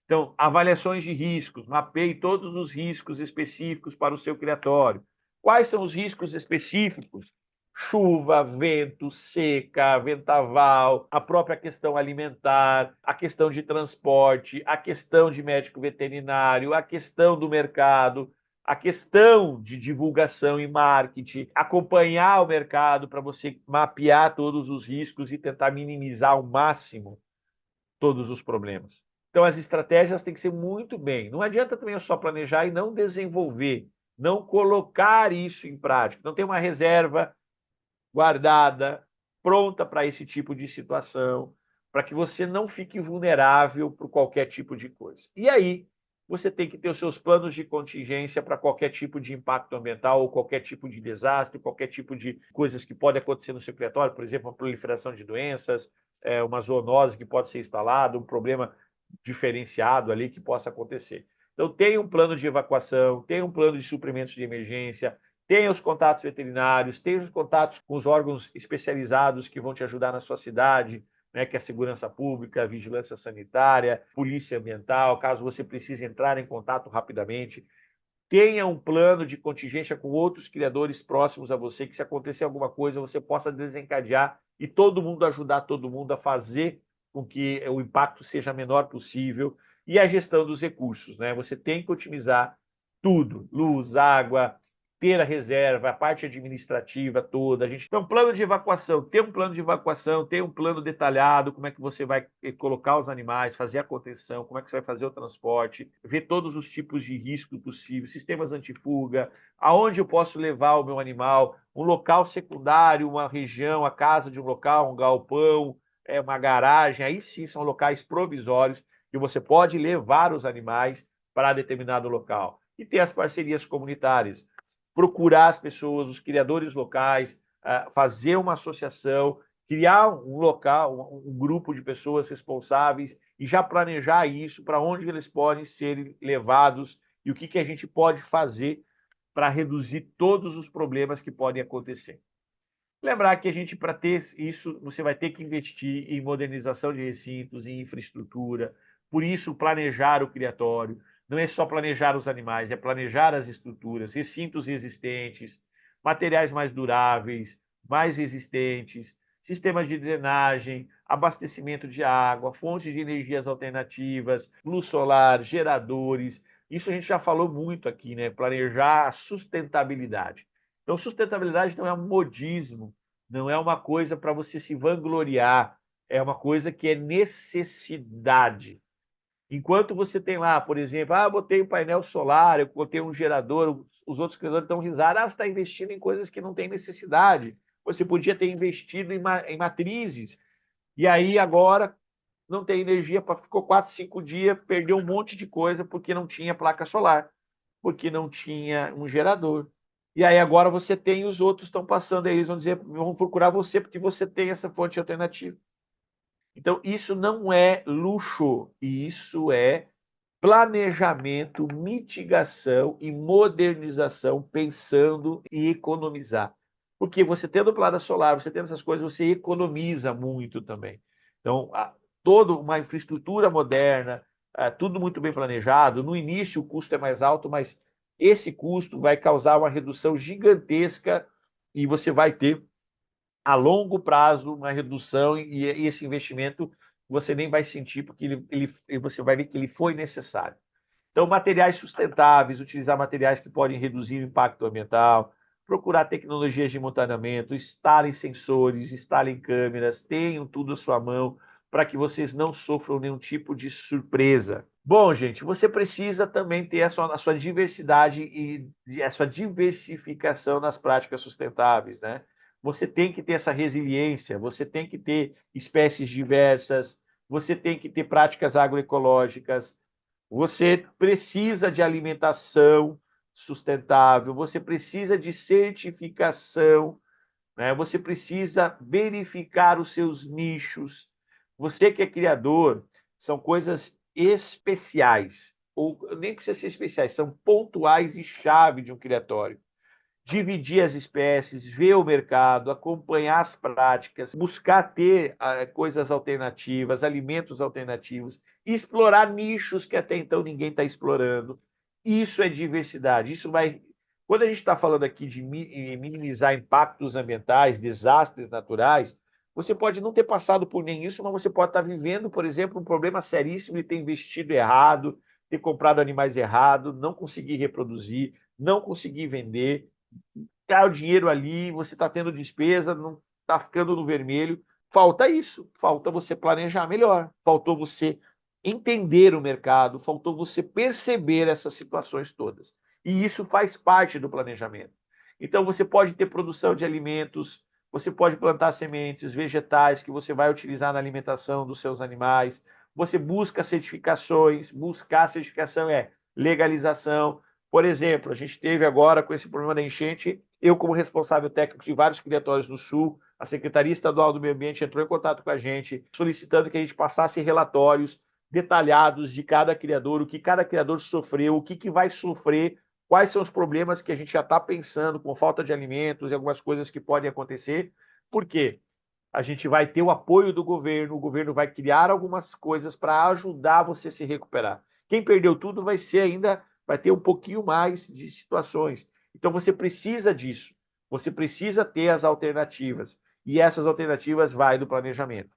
Então, avaliações de riscos, mapeie todos os riscos específicos para o seu criatório. Quais são os riscos específicos? Chuva, vento, seca, vendaval, a própria questão alimentar, a questão de transporte, a questão de médico veterinário, a questão do mercado, a questão de divulgação e marketing, acompanhar o mercado para você mapear todos os riscos e tentar minimizar ao máximo todos os problemas. Então, as estratégias têm que ser muito bem. Não adianta também só planejar e não desenvolver, não colocar isso em prática. Não tem uma reserva guardada, pronta para esse tipo de situação, para que você não fique vulnerável por qualquer tipo de coisa. E aí, você tem que ter os seus planos de contingência para qualquer tipo de impacto ambiental ou qualquer tipo de desastre, qualquer tipo de coisas que pode acontecer no seu criatório, por exemplo, uma proliferação de doenças, uma zoonose que pode ser instalada, um problema diferenciado ali que possa acontecer. Então, tenha um plano de evacuação, tenha um plano de suprimentos de emergência, tenha os contatos veterinários, tenha os contatos com os órgãos especializados que vão te ajudar na sua cidade, né, que é a segurança pública, a vigilância sanitária, polícia ambiental, caso você precise entrar em contato rapidamente. Tenha um plano de contingência com outros criadores próximos a você, que se acontecer alguma coisa, você possa desencadear e todo mundo ajudar todo mundo a fazer com que o impacto seja menor possível. E a gestão dos recursos, né? Você tem que otimizar tudo, luz, água, ter a reserva, a parte administrativa toda. A gente tem um plano de evacuação, ter um plano de evacuação, ter um plano detalhado, como é que você vai colocar os animais, fazer a contenção, como é que você vai fazer o transporte, ver todos os tipos de risco possível, sistemas antifuga, aonde eu posso levar o meu animal, um local secundário, uma região, a casa de um local, um galpão, uma garagem, aí sim são locais provisórios que você pode levar os animais para determinado local. E ter as parcerias comunitárias, procurar as pessoas, os criadores locais, fazer uma associação, criar um local, um grupo de pessoas responsáveis e já planejar isso, para onde eles podem ser levados e o que a gente pode fazer para reduzir todos os problemas que podem acontecer. Lembrar que a gente, para ter isso, você vai ter que investir em modernização de recintos, em infraestrutura, por isso planejar o criatório, não é só planejar os animais, é planejar as estruturas, recintos resistentes, materiais mais duráveis, mais resistentes, sistemas de drenagem, abastecimento de água, fontes de energias alternativas, luz solar, geradores. Isso a gente já falou muito aqui, né? Planejar a sustentabilidade. Então, sustentabilidade não é um modismo, não é uma coisa para você se vangloriar, é uma coisa que é necessidade. Enquanto você tem lá, por exemplo, botei um painel solar, eu botei um gerador, os outros criadores dão risada, você está investindo em coisas que não tem necessidade. Você podia ter investido em matrizes, e aí agora não tem energia, ficou 4, 5 dias, perdeu um monte de coisa porque não tinha placa solar, porque não tinha um gerador. E aí agora você tem, os outros estão passando aí, eles vão dizer, vão procurar você porque você tem essa fonte alternativa. Então, isso não é luxo, isso é planejamento, mitigação e modernização, pensando em economizar. Porque você tendo placa solar, você tendo essas coisas, você economiza muito também. Então, toda uma infraestrutura moderna, tudo muito bem planejado. No início, o custo é mais alto, mas esse custo vai causar uma redução gigantesca e você vai ter a longo prazo uma redução e esse investimento você nem vai sentir porque você vai ver que ele foi necessário. Então, materiais sustentáveis, utilizar materiais que podem reduzir o impacto ambiental, procurar tecnologias de monitoramento, instalem sensores, instalem câmeras, tenham tudo à sua mão para que vocês não sofram nenhum tipo de surpresa. Bom, gente, você precisa também ter a sua diversidade e a sua diversificação nas práticas sustentáveis, né? Você tem que ter essa resiliência, você tem que ter espécies diversas, você tem que ter práticas agroecológicas, você precisa de alimentação sustentável, você precisa de certificação, né? Você precisa verificar os seus nichos. Você que é criador, são coisas especiais, ou nem precisa ser especiais, são pontuais e chave de um criatório. Dividir as espécies, ver o mercado, acompanhar as práticas, buscar ter coisas alternativas, alimentos alternativos, explorar nichos que até então ninguém está explorando. Isso é diversidade. Isso vai. Quando a gente está falando aqui de minimizar impactos ambientais, desastres naturais, você pode não ter passado por nem isso, mas você pode estar vivendo, por exemplo, um problema seríssimo de ter investido errado, ter comprado animais errados, não conseguir reproduzir, não conseguir vender, tá o dinheiro ali, você está tendo despesa, não está ficando no vermelho. Falta isso, falta você planejar melhor, faltou você entender o mercado, faltou você perceber essas situações todas. E isso faz parte do planejamento. Então você pode ter produção de alimentos, você pode plantar sementes, vegetais que você vai utilizar na alimentação dos seus animais. Você busca certificações, buscar certificação é legalização. Por exemplo, a gente teve agora com esse problema da enchente, eu como responsável técnico de vários criatórios no Sul, a Secretaria Estadual do Meio Ambiente entrou em contato com a gente, solicitando que a gente passasse relatórios detalhados de cada criador, o que cada criador sofreu, o que vai sofrer, quais são os problemas que a gente já está pensando com falta de alimentos e algumas coisas que podem acontecer. Por quê? A gente vai ter o apoio do governo, o governo vai criar algumas coisas para ajudar você a se recuperar. Quem perdeu tudo vai ser ainda, vai ter um pouquinho mais de situações. Então você precisa disso. Você precisa ter as alternativas. E essas alternativas vai do planejamento.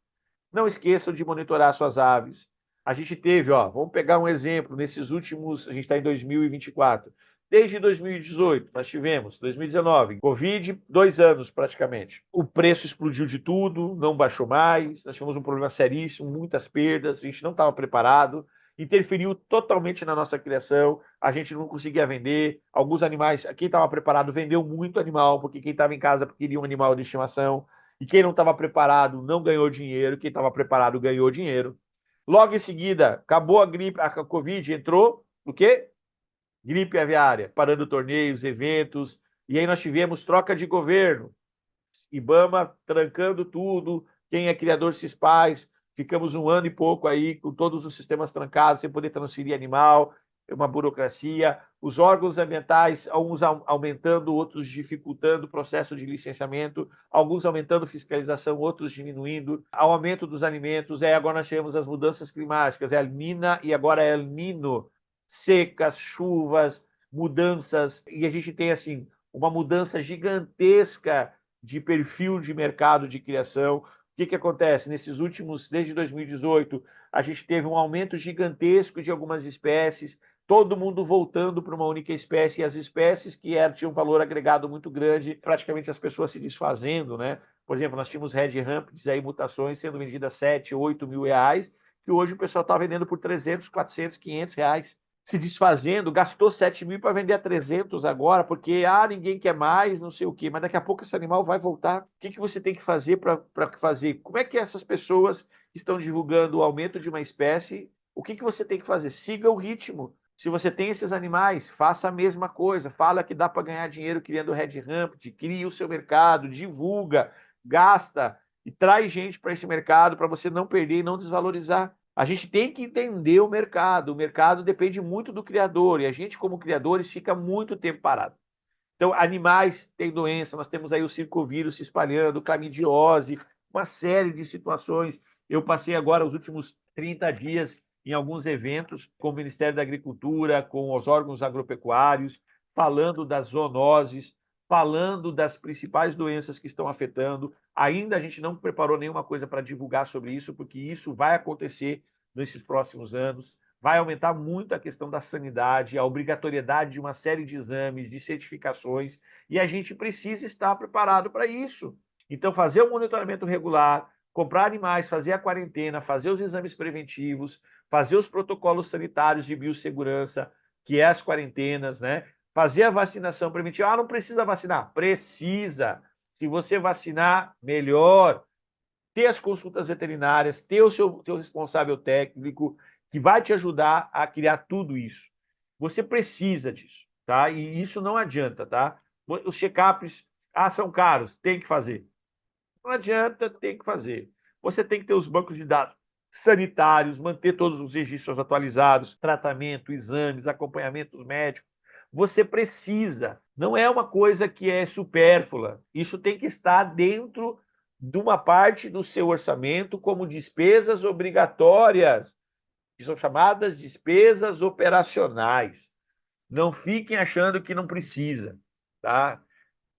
Não esqueçam de monitorar suas aves. A gente teve, vamos pegar um exemplo, nesses últimos, a gente está em 2024. Desde 2018, nós tivemos, 2019, Covid, 2 anos praticamente. O preço explodiu de tudo, não baixou mais, nós tivemos um problema seríssimo, muitas perdas, a gente não estava preparado, interferiu totalmente na nossa criação, a gente não conseguia vender, alguns animais, quem estava preparado vendeu muito animal, porque quem estava em casa queria um animal de estimação, e quem não estava preparado não ganhou dinheiro, quem estava preparado ganhou dinheiro. Logo em seguida, acabou a gripe, a Covid, entrou o quê? Gripe aviária, parando torneios, eventos, e aí nós tivemos troca de governo, IBAMA trancando tudo, quem é criador se espaz, ficamos 1 ano e pouco aí com todos os sistemas trancados, sem poder transferir animal, uma burocracia, os órgãos ambientais, alguns aumentando, outros dificultando o processo de licenciamento, alguns aumentando fiscalização, outros diminuindo, ao aumento dos alimentos, agora nós tivemos as mudanças climáticas, é a Nina e agora é El Nino, secas, chuvas, mudanças, e a gente tem assim uma mudança gigantesca de perfil de mercado de criação. O que acontece? Nesses últimos, desde 2018, a gente teve um aumento gigantesco de algumas espécies, todo mundo voltando para uma única espécie, e as espécies que tinham um valor agregado muito grande, praticamente as pessoas se desfazendo, né? Por exemplo, nós tínhamos Red Rapids, aí, mutações sendo vendidas 7, 8 mil reais, que hoje o pessoal está vendendo por 300, 400, 500 reais. Se desfazendo, gastou 7 mil para vender a 300 agora, porque ninguém quer mais, não sei o quê, mas daqui a pouco esse animal vai voltar. O que, que você tem que fazer para fazer? Como é que essas pessoas estão divulgando o aumento de uma espécie? O que, que você tem que fazer? Siga o ritmo. Se você tem esses animais, faça a mesma coisa. Fala que dá para ganhar dinheiro criando Red Ramped, crie o seu mercado, divulga, gasta e traz gente para esse mercado para você não perder e não desvalorizar. A gente tem que entender o mercado depende muito do criador, e a gente, como criadores, fica muito tempo parado. Então, animais têm doença, nós temos aí o circovírus se espalhando, clamidiose, uma série de situações. Eu passei agora os últimos 30 dias em alguns eventos com o Ministério da Agricultura, com os órgãos agropecuários, falando das zoonoses, falando das principais doenças que estão afetando. Ainda a gente não preparou nenhuma coisa para divulgar sobre isso, porque isso vai acontecer nesses próximos anos. Vai aumentar muito a questão da sanidade, a obrigatoriedade de uma série de exames, de certificações, e a gente precisa estar preparado para isso. Então, fazer o monitoramento regular, comprar animais, fazer a quarentena, fazer os exames preventivos, fazer os protocolos sanitários de biossegurança, que é as quarentenas, né? Fazer a vacinação preventiva. Não precisa vacinar? Precisa. Se você vacinar, melhor. Ter as consultas veterinárias, ter o teu responsável técnico, que vai te ajudar a criar tudo isso. Você precisa disso, tá? E isso não adianta, tá? Os check-ups, são caros, tem que fazer. Não adianta, tem que fazer. Você tem que ter os bancos de dados sanitários, manter todos os registros atualizados, tratamento, exames, acompanhamentos médicos. Você precisa, não é uma coisa que é supérflua. Isso tem que estar dentro de uma parte do seu orçamento como despesas obrigatórias, que são chamadas despesas operacionais. Não fiquem achando que não precisa, tá?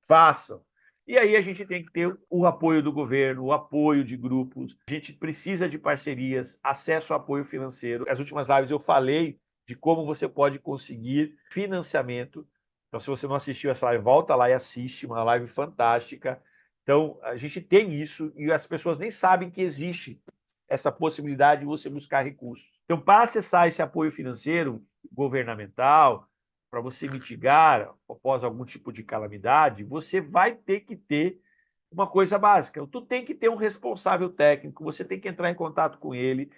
Façam. E aí a gente tem que ter o apoio do governo, o apoio de grupos. A gente precisa de parcerias, acesso a apoio financeiro. As últimas lives eu falei de como você pode conseguir financiamento. Então, se você não assistiu essa live, volta lá e assiste, uma live fantástica. Então, a gente tem isso e as pessoas nem sabem que existe essa possibilidade de você buscar recursos. Então, para acessar esse apoio financeiro governamental, para você mitigar após algum tipo de calamidade, você vai ter que ter uma coisa básica. Tu tem que ter um responsável técnico, você tem que entrar em contato com ele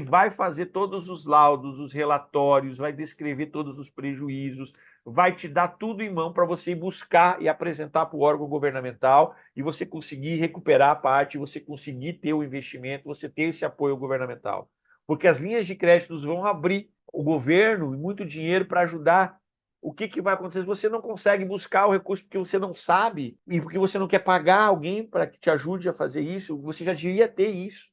vai fazer todos os laudos, os relatórios, vai descrever todos os prejuízos, vai te dar tudo em mão para você ir buscar e apresentar para o órgão governamental e você conseguir recuperar a parte, você conseguir ter o investimento, você ter esse apoio governamental. Porque as linhas de créditos vão abrir o governo e muito dinheiro para ajudar. O que, que vai acontecer se você não consegue buscar o recurso porque você não sabe e porque você não quer pagar alguém para que te ajude a fazer isso? Você já devia ter isso.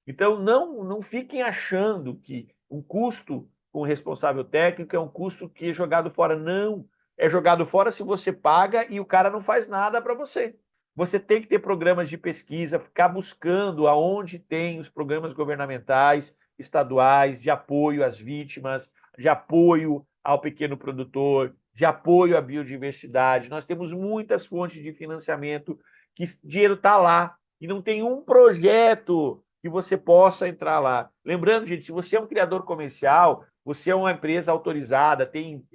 Então, não fiquem achando que um custo com o responsável técnico é um custo que é jogado fora. Não, é jogado fora se você paga e o cara não faz nada para você. Você tem que ter programas de pesquisa, ficar buscando aonde tem os programas governamentais, estaduais, de apoio às vítimas, de apoio ao pequeno produtor, de apoio à biodiversidade. Nós temos muitas fontes de financiamento que o dinheiro está lá e não tem um projeto que você possa entrar lá. Lembrando, gente, se você é um criador comercial, você é uma empresa autorizada, tem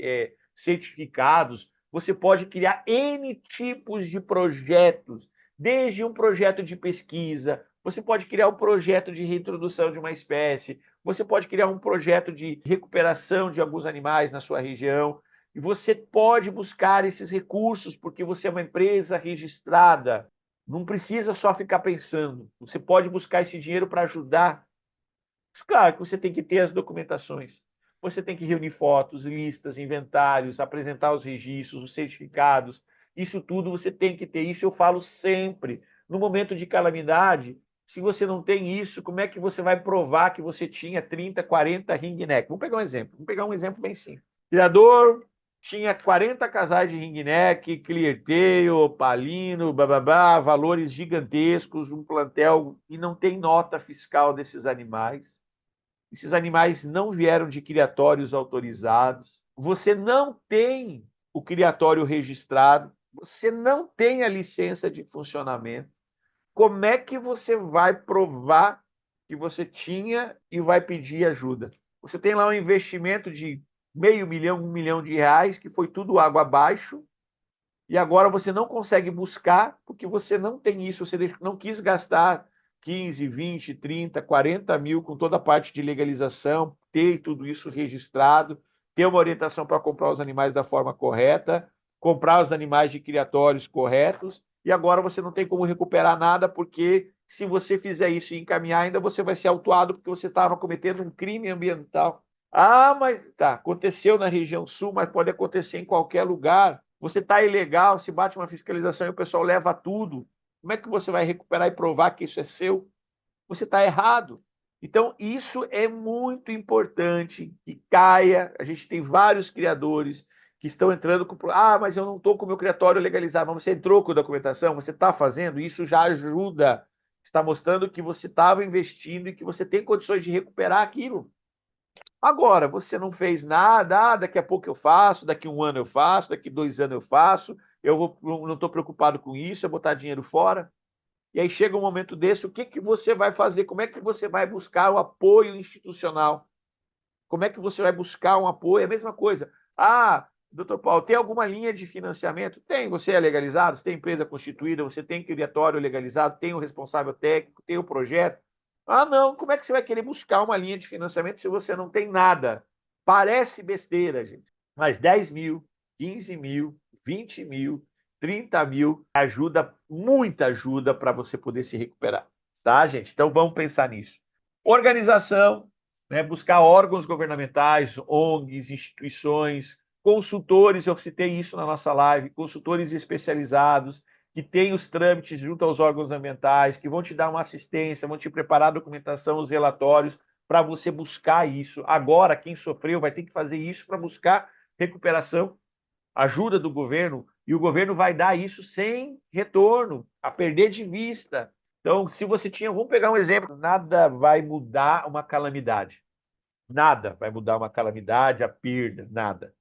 certificados, você pode criar N tipos de projetos, desde um projeto de pesquisa, você pode criar um projeto de reintrodução de uma espécie, você pode criar um projeto de recuperação de alguns animais na sua região, e você pode buscar esses recursos, porque você é uma empresa registrada. Não precisa só ficar pensando. Você pode buscar esse dinheiro para ajudar. Claro que você tem que ter as documentações. Você tem que reunir fotos, listas, inventários, apresentar os registros, os certificados. Isso tudo você tem que ter. Isso eu falo sempre. No momento de calamidade, se você não tem isso, como é que você vai provar que você tinha 30, 40 ringneck? Vamos pegar um exemplo. Vamos pegar um exemplo bem simples. Criador tinha 40 casais de ringneck, cleartail, palino, bababá, valores gigantescos, um plantel, e não tem nota fiscal desses animais. Esses animais não vieram de criatórios autorizados. Você não tem o criatório registrado, você não tem a licença de funcionamento. como é que você vai provar que você tinha e vai pedir ajuda? Você tem lá um investimento de meio milhão, R$ 1 milhão, que foi tudo água abaixo, e agora você não consegue buscar porque você não tem isso, você não quis gastar 15, 20, 30, 40 mil com toda a parte de legalização, ter tudo isso registrado, ter uma orientação para comprar os animais da forma correta, comprar os animais de criatórios corretos, e agora você não tem como recuperar nada, porque se você fizer isso e encaminhar, ainda você vai ser autuado porque você estava cometendo um crime ambiental. Ah, mas tá, aconteceu na região sul, mas pode acontecer em qualquer lugar. Você está ilegal, se bate uma fiscalização e o pessoal leva tudo. Como é que você vai recuperar e provar que isso é seu? Você está errado. Então, isso é muito importante que caia. A gente tem vários criadores que estão entrando com. Ah, mas eu não estou com o meu criatório legalizado. Mas você entrou com a documentação, você está fazendo, isso já ajuda. Está mostrando que você estava investindo e que você tem condições de recuperar aquilo. Agora, você não fez nada, daqui a pouco eu faço, daqui 1 ano eu faço, daqui 2 anos eu faço, não estou preocupado com isso, é botar dinheiro fora. E aí chega um momento desse, o que, que você vai fazer? Como é que você vai buscar o apoio institucional? Como é que você vai buscar um apoio? É a mesma coisa. Ah, doutor Paulo, tem alguma linha de financiamento? Tem, você é legalizado, você tem empresa constituída, você tem criatório legalizado, tem o responsável técnico, tem o projeto. Ah, não, como é que você vai querer buscar uma linha de financiamento se você não tem nada? Parece besteira, gente. Mas 10 mil, 15 mil, 20 mil, 30 mil, ajuda, muita ajuda para você poder se recuperar. Tá, gente? Então vamos pensar nisso. Organização, né, buscar órgãos governamentais, ONGs, instituições, consultores, eu citei isso na nossa live, consultores especializados, que têm os trâmites junto aos órgãos ambientais, que vão te dar uma assistência, vão te preparar a documentação, os relatórios, para você buscar isso. Agora, quem sofreu vai ter que fazer isso para buscar recuperação, ajuda do governo, e o governo vai dar isso sem retorno, a perder de vista. Então, se você tinha, vamos pegar um exemplo, nada vai mudar uma calamidade. Nada vai mudar uma calamidade, a perda, nada.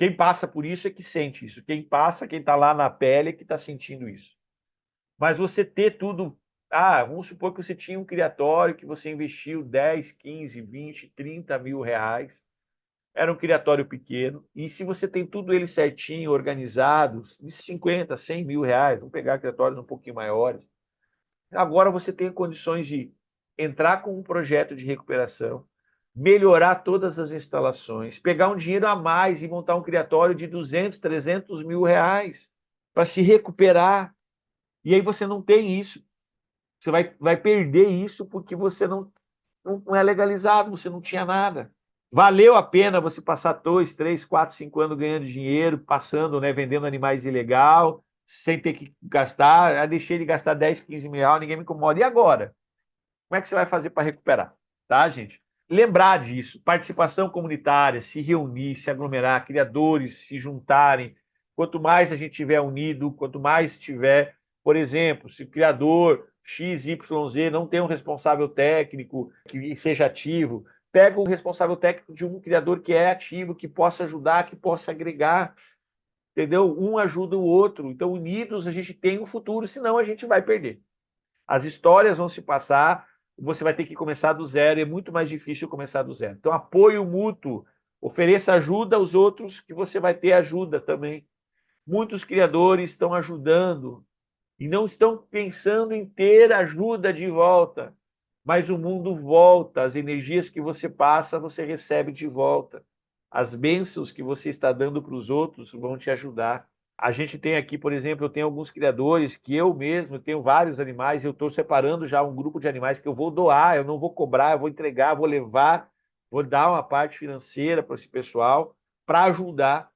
Quem passa por isso é que sente isso. Quem passa, quem está lá na pele é que está sentindo isso. Mas você ter tudo. Ah, vamos supor que você tinha um criatório que você investiu 10, 15, 20, 30 mil reais. Era um criatório pequeno. E se você tem tudo ele certinho, organizado, de 50, 100 mil reais, vamos pegar criatórios um pouquinho maiores. Agora você tem condições de entrar com um projeto de recuperação, melhorar todas as instalações, pegar um dinheiro a mais e montar um criatório de 200, 300 mil reais para se recuperar. E aí você não tem isso. Você vai perder isso porque você não é legalizado, você não tinha nada. Valeu a pena você passar 2, 3, 4, 5 anos ganhando dinheiro, passando, né, vendendo animais ilegal, sem ter que gastar. Eu deixei de gastar 10, 15 mil reais, ninguém me incomoda. E agora? Como é que você vai fazer para recuperar? Tá, gente? Lembrar disso, participação comunitária, se reunir, se aglomerar, criadores se juntarem. Quanto mais a gente tiver unido, quanto mais tiver, por exemplo, se o criador XYZ não tem um responsável técnico que seja ativo, pega o responsável técnico de um criador que é ativo, que possa ajudar, que possa agregar, entendeu? Um ajuda o outro. Então, unidos a gente tem um futuro, senão a gente vai perder. As histórias vão se passar, você vai ter que começar do zero, é muito mais difícil começar do zero. Então, apoio mútuo, ofereça ajuda aos outros, que você vai ter ajuda também. Muitos criadores estão ajudando e não estão pensando em ter ajuda de volta, mas o mundo volta, as energias que você passa, você recebe de volta. As bênçãos que você está dando para os outros vão te ajudar. A gente tem aqui, por exemplo, eu tenho alguns criadores que eu mesmo tenho vários animais, eu estou separando já um grupo de animais que eu vou doar, eu não vou cobrar, eu vou entregar, vou levar, vou dar uma parte financeira para esse pessoal para ajudar.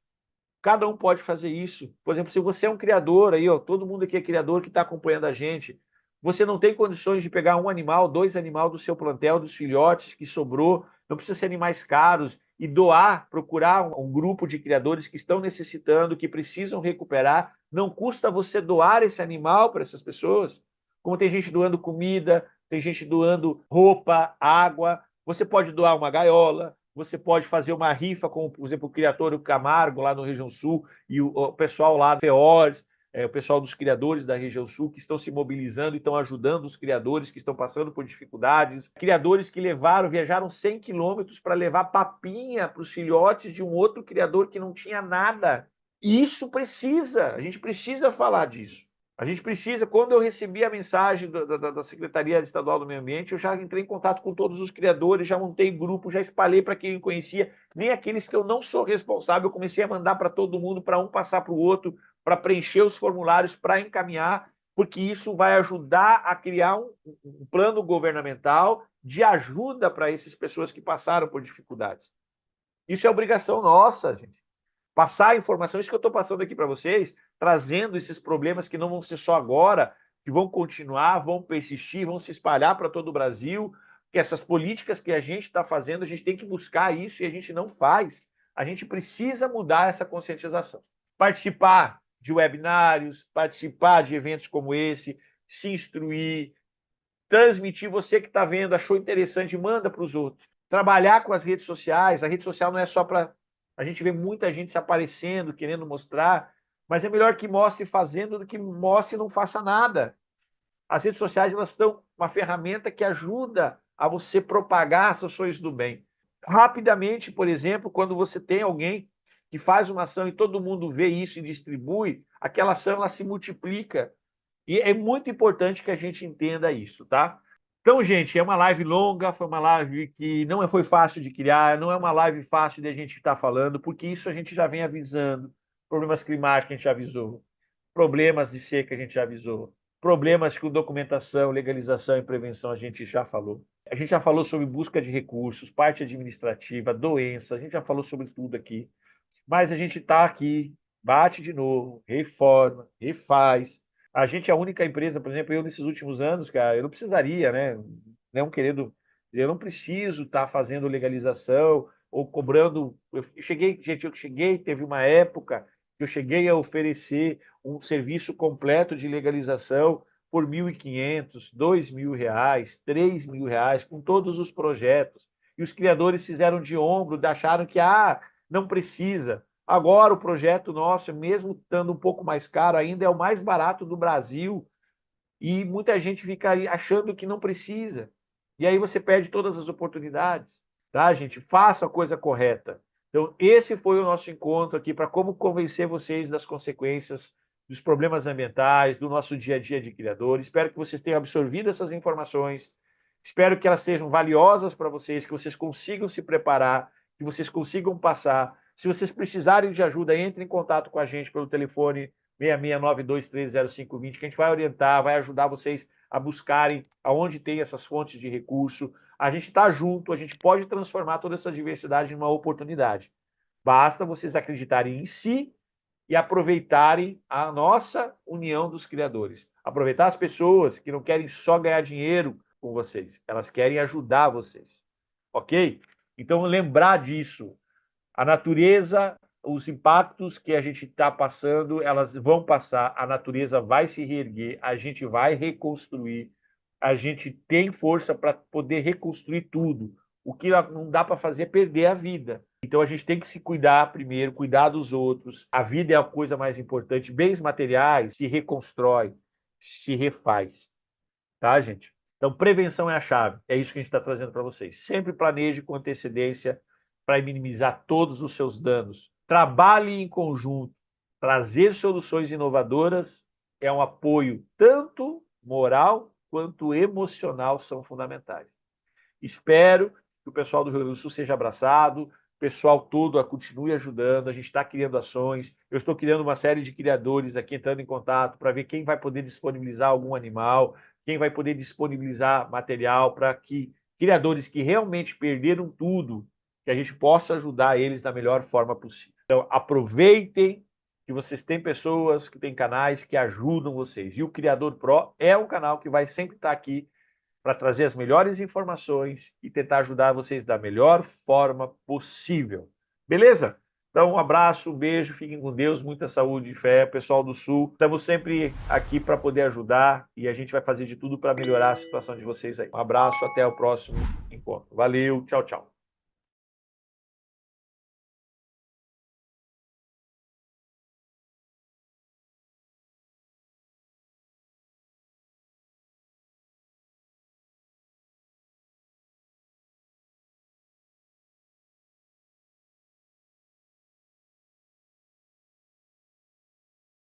Cada um pode fazer isso. Por exemplo, se você é um criador aí, ó, todo mundo aqui é criador que está acompanhando a gente, você não tem condições de pegar um animal, 2 animais do seu plantel, dos filhotes que sobrou, não precisa ser animais caros, e doar, procurar um grupo de criadores que estão necessitando, que precisam recuperar. Não custa você doar esse animal para essas pessoas. Como tem gente doando comida, tem gente doando roupa, água. Você pode doar uma gaiola, você pode fazer uma rifa com, por exemplo, o Criatório Camargo, lá no Região Sul, e o pessoal lá do Feores. o pessoal dos criadores da região sul que estão se mobilizando e estão ajudando os criadores que estão passando por dificuldades, criadores que viajaram 100 quilômetros para levar papinha para os filhotes de um outro criador que não tinha nada. E isso a gente precisa falar disso. A gente precisa, quando eu recebi a mensagem da Secretaria Estadual do Meio Ambiente, eu já entrei em contato com todos os criadores, já montei grupo, já espalhei para quem conhecia, nem aqueles que eu não sou responsável, eu comecei a mandar para todo mundo, para um passar para o outro, para preencher os formulários, para encaminhar, porque isso vai ajudar a criar um plano governamental de ajuda para essas pessoas que passaram por dificuldades. Isso é obrigação nossa, gente. Passar a informação, isso que eu estou passando aqui para vocês, trazendo esses problemas que não vão ser só agora, que vão continuar, vão persistir, vão se espalhar para todo o Brasil, que essas políticas que a gente está fazendo, a gente tem que buscar isso e a gente não faz. A gente precisa mudar essa conscientização. Participar de webinários, participar de eventos como esse, se instruir, transmitir, você que está vendo, achou interessante, manda para os outros. Trabalhar com as redes sociais, a rede social não é só para... A gente vê muita gente se aparecendo, querendo mostrar, mas é melhor que mostre fazendo do que mostre e não faça nada. As redes sociais, elas estão uma ferramenta que ajuda a você propagar as ações do bem. Rapidamente, por exemplo, quando você tem alguém que faz uma ação e todo mundo vê isso e distribui, aquela ação ela se multiplica. E é muito importante que a gente entenda isso, tá? Então, gente, é uma live longa, foi uma live que não foi fácil de criar, não é uma live fácil de a gente estar falando, porque isso a gente já vem avisando. Problemas climáticos a gente já avisou, problemas de seca a gente já avisou, problemas com documentação, legalização e prevenção a gente já falou. A gente já falou sobre busca de recursos, parte administrativa, doença, a gente já falou sobre tudo aqui. Mas a gente está aqui, bate de novo, reforma, refaz. A gente é a única empresa, por exemplo, eu nesses últimos anos, cara, eu não precisaria, né? Não querendo dizer, eu não preciso estar fazendo legalização ou cobrando. Teve uma época que eu cheguei a oferecer um serviço completo de legalização por R$ 1.500, R$ 2.000, R$ 3.000, com todos os projetos. E os criadores fizeram de ombro, acharam que não precisa. Agora o projeto nosso, mesmo estando um pouco mais caro, ainda é o mais barato do Brasil e muita gente fica achando que não precisa. E aí você perde todas as oportunidades, tá, gente? Faça a coisa correta. Então, esse foi o nosso encontro aqui para como convencer vocês das consequências dos problemas ambientais, do nosso dia a dia de criador. Espero que vocês tenham absorvido essas informações. Espero que elas sejam valiosas para vocês, que vocês consigam se preparar, que vocês consigam passar. Se vocês precisarem de ajuda, entre em contato com a gente pelo telefone 6692300520, que a gente vai orientar, vai ajudar vocês a buscarem aonde tem essas fontes de recurso. A gente está junto, a gente pode transformar toda essa diversidade em uma oportunidade. Basta vocês acreditarem em si e aproveitarem a nossa união dos criadores. Aproveitar as pessoas que não querem só ganhar dinheiro com vocês, elas querem ajudar vocês. Ok? Então, lembrar disso. A natureza, os impactos que a gente está passando, elas vão passar, a natureza vai se reerguer, a gente vai reconstruir, a gente tem força para poder reconstruir tudo. O que não dá para fazer é perder a vida. Então a gente tem que se cuidar primeiro, cuidar dos outros. A vida é a coisa mais importante. Bens materiais se reconstrói, se refaz. Tá, gente? Então prevenção é a chave. É isso que a gente está trazendo para vocês. Sempre planeje com antecedência para minimizar todos os seus danos. Trabalhe em conjunto. Trazer soluções inovadoras é um apoio tanto moral quanto emocional, são fundamentais. Espero que o pessoal do Rio Grande do Sul seja abraçado, o pessoal todo continue ajudando, a gente está criando ações, eu estou criando uma série de criadores aqui, entrando em contato para ver quem vai poder disponibilizar algum animal, quem vai poder disponibilizar material para que criadores que realmente perderam tudo, que a gente possa ajudar eles da melhor forma possível. Então, aproveitem que vocês têm pessoas, que têm canais que ajudam vocês. E o Criador Pro é um canal que vai sempre estar aqui para trazer as melhores informações e tentar ajudar vocês da melhor forma possível. Beleza? Então, um abraço, um beijo, fiquem com Deus, muita saúde e fé. Pessoal do Sul, estamos sempre aqui para poder ajudar e a gente vai fazer de tudo para melhorar a situação de vocês aí. Um abraço, até o próximo encontro. Valeu, tchau, tchau.